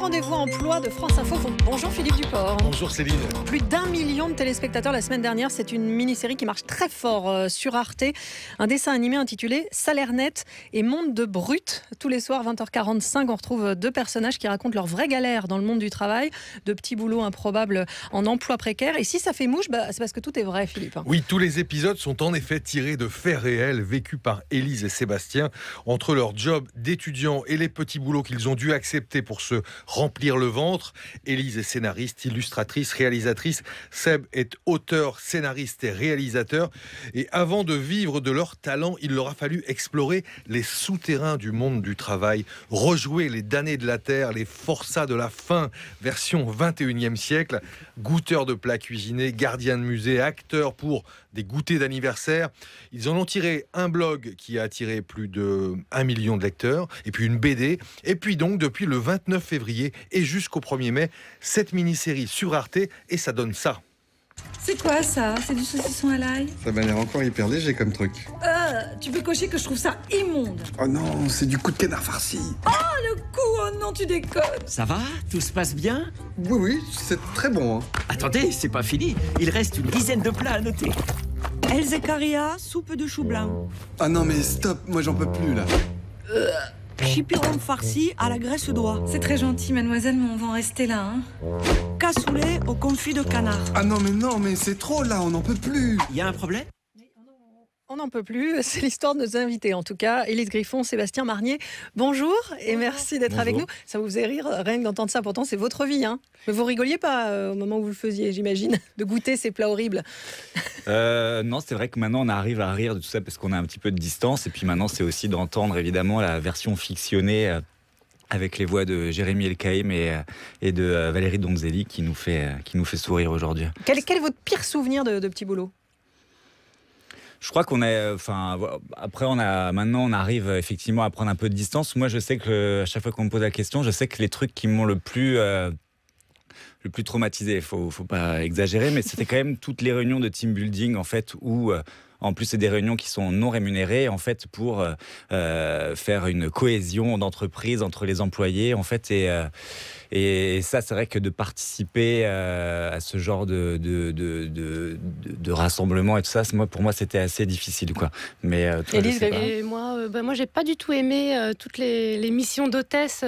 rendez-vous emploi de France Info. Bonjour Philippe Duport. Bonjour Céline. Plus d'1 million de téléspectateurs la semaine dernière. C'est une mini-série qui marche très fort sur Arte. Un dessin animé intitulé Salaire net et monde de brut. Tous les soirs, 20h45, on retrouve deux personnages qui racontent leur vraie galère dans le monde du travail, de petits boulots improbables en emploi précaire. Et si ça fait mouche, c'est parce que tout est vrai, Philippe. Oui, tous les épisodes sont en effet tirés de faits réels vécus par Élise et Sébastien. Entre leur job d'étudiants et les petits boulots qu'ils ont dû accepter pour se remplir le ventre. Élise est scénariste, illustratrice, réalisatrice. Seb est auteur, scénariste et réalisateur. Et avant de vivre de leur talent, il leur a fallu explorer les souterrains du monde du travail, rejouer les damnés de la terre, les forçats de la faim, version 21e siècle. Goûteurs de plats cuisinés, gardiens de musée, acteurs pour des goûters d'anniversaire. Ils en ont tiré un blog qui a attiré plus de 1 million de lecteurs, et puis une BD, et puis donc depuis le 29 février et jusqu'au 1er mai, cette mini-série sur Arte, et ça donne ça. C'est quoi ça? C'est du saucisson à l'ail? Ça m'a l'air encore hyper léger comme truc. Tu peux cocher que je trouve ça immonde. Oh non, c'est du coup de canard farci. Le coup, oh non, tu déconnes. Ça va? Tout se passe bien? Oui, c'est très bon. Hein. Attendez, c'est pas fini. Il reste une dizaine de plats à noter. Elzekaria, soupe de chou blanc. Ah non mais stop, moi j'en peux plus là. Chipiron farci à la graisse d'oie. C'est très gentil, mademoiselle, mais on va en rester là. Hein. Cassoulet au confit de canard. Ah non mais c'est trop là, on n'en peut plus. Il y a un problème? On n'en peut plus, c'est l'histoire de nos invités en tout cas. Élise Griffon, Sébastien Marnier, bonjour et merci d'être avec nous. Ça vous faisait rire rien que d'entendre ça, pourtant c'est votre vie. Hein. Mais vous rigoliez pas au moment où vous le faisiez, j'imagine, de goûter ces plats horribles. Non, c'est vrai que maintenant on arrive à rire de tout ça parce qu'on a un petit peu de distance. Et puis maintenant c'est aussi d'entendre évidemment la version fictionnée avec les voix de Jérémy Elkaïm et de Valérie Donzelli qui nous fait sourire aujourd'hui. Quel est votre pire souvenir de petit boulot ? Je crois qu'on est, après maintenant on arrive effectivement à prendre un peu de distance. Moi je sais que à chaque fois qu'on me pose la question, je sais que les trucs qui m'ont le plus traumatisé, faut pas exagérer, mais c'était quand même toutes les réunions de team building en fait où en plus, c'est des réunions qui sont non rémunérées, en fait, pour faire une cohésion d'entreprise entre les employés, en fait. Et ça, c'est vrai que de participer à ce genre de rassemblement et tout ça, pour moi, c'était assez difficile, quoi. Mais Élise, et moi, j'ai pas du tout aimé toutes les missions d'hôtesse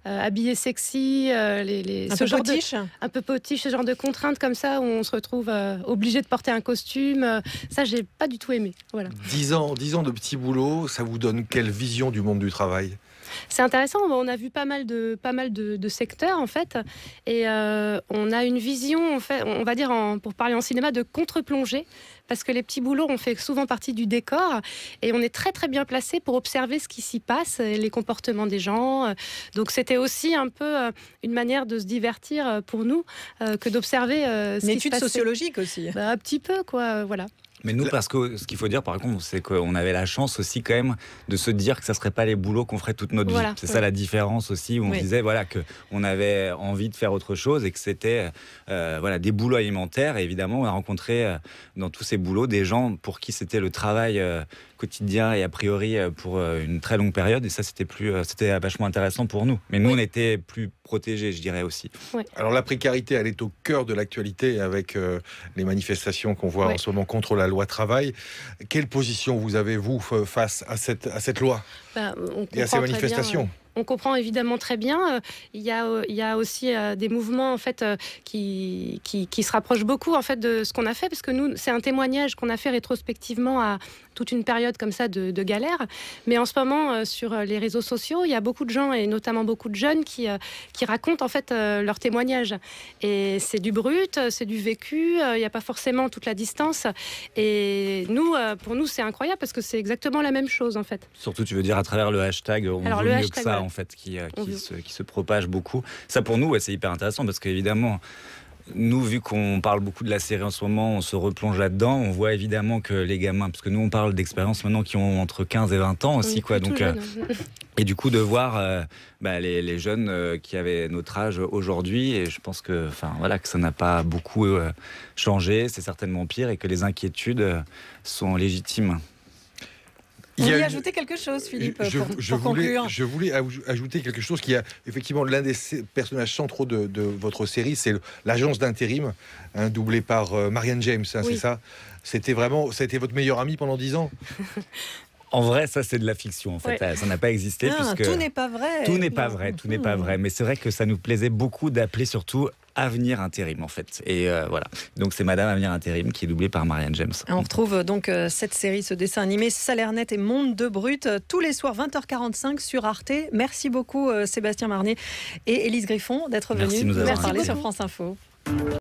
habillées sexy, un peu potiche, un peu potiche, ce genre de contraintes comme ça où on se retrouve obligé de porter un costume. Ça, j'ai pas du tout aimé. Voilà. 10 ans de petit boulot, ça vous donne quelle vision du monde du travail ? C'est intéressant, on a vu pas mal de secteurs en fait, et on a une vision, en fait, on va dire, pour parler en cinéma, de contre-plongée, parce que les petits boulots, on fait souvent partie du décor, et on est très très bien placé pour observer ce qui s'y passe, les comportements des gens. Donc c'était aussi un peu une manière de se divertir pour nous, que d'observer ce qui se passait. Une étude sociologique aussi. Un petit peu, quoi, voilà. Mais nous, parce que ce qu'il faut dire, par contre, c'est qu'on avait la chance aussi quand même de se dire que ça ne serait pas les boulots qu'on ferait toute notre vie. C'est ça la différence aussi, où on disait qu'on avait envie de faire autre chose et que c'était des boulots alimentaires. Et évidemment, on a rencontré dans tous ces boulots des gens pour qui c'était le travail quotidien et a priori pour une très longue période. Et ça, c'était vachement intéressant pour nous. Mais nous, on était plus protégés, je dirais aussi. Oui. Alors la précarité, elle est au cœur de l'actualité avec les manifestations qu'on voit en ce moment contre la loi travail. Quelle position vous avez, vous, face à cette loi et à ces manifestations ? On comprend évidemment très bien. Il y a aussi des mouvements en fait qui se rapprochent beaucoup en fait de ce qu'on a fait, parce que nous, c'est un témoignage qu'on a fait rétrospectivement à toute une période comme ça de galère. Mais en ce moment, sur les réseaux sociaux, il y a beaucoup de gens, et notamment beaucoup de jeunes, qui racontent en fait leurs témoignages. Et c'est du brut, c'est du vécu. Il n'y a pas forcément toute la distance. Et nous, pour nous, c'est incroyable parce que c'est exactement la même chose en fait. Surtout, tu veux dire à travers le hashtag, on veut mieux que ça. En fait, qui se propage beaucoup. Ça, pour nous, c'est hyper intéressant parce qu'évidemment, nous, vu qu'on parle beaucoup de la série en ce moment, on se replonge là-dedans. On voit évidemment que les gamins, parce que nous, on parle d'expériences maintenant qui ont entre 15 et 20 ans aussi, quoi. Donc, et du coup, de voir les jeunes qui avaient notre âge aujourd'hui, et je pense que ça n'a pas beaucoup changé, c'est certainement pire, et que les inquiétudes sont légitimes. Vous voulez ajouter quelque chose, Philippe, pour conclure? Je voulais ajouter quelque chose qui a effectivement l'un des personnages centraux de votre série, c'est l'agence d'intérim, doublée par Marianne James, Oui. c'est ça? Ça a été votre meilleure amie pendant 10 ans? En vrai, ça c'est de la fiction. En fait, ça n'a pas existé puisque tout n'est pas vrai. Tout n'est pas vrai. Tout n'est pas vrai. Mais c'est vrai que ça nous plaisait beaucoup d'appeler surtout Avenir Intérim en fait. Et voilà. Donc c'est Madame Avenir Intérim qui est doublée par Marianne James. On retrouve donc cette série, ce dessin animé Salaire Net et Monde de Brut tous les soirs 20h45 sur Arte. Merci beaucoup Sébastien Marnier et Élise Griffon d'être venus nous parler sur France Info.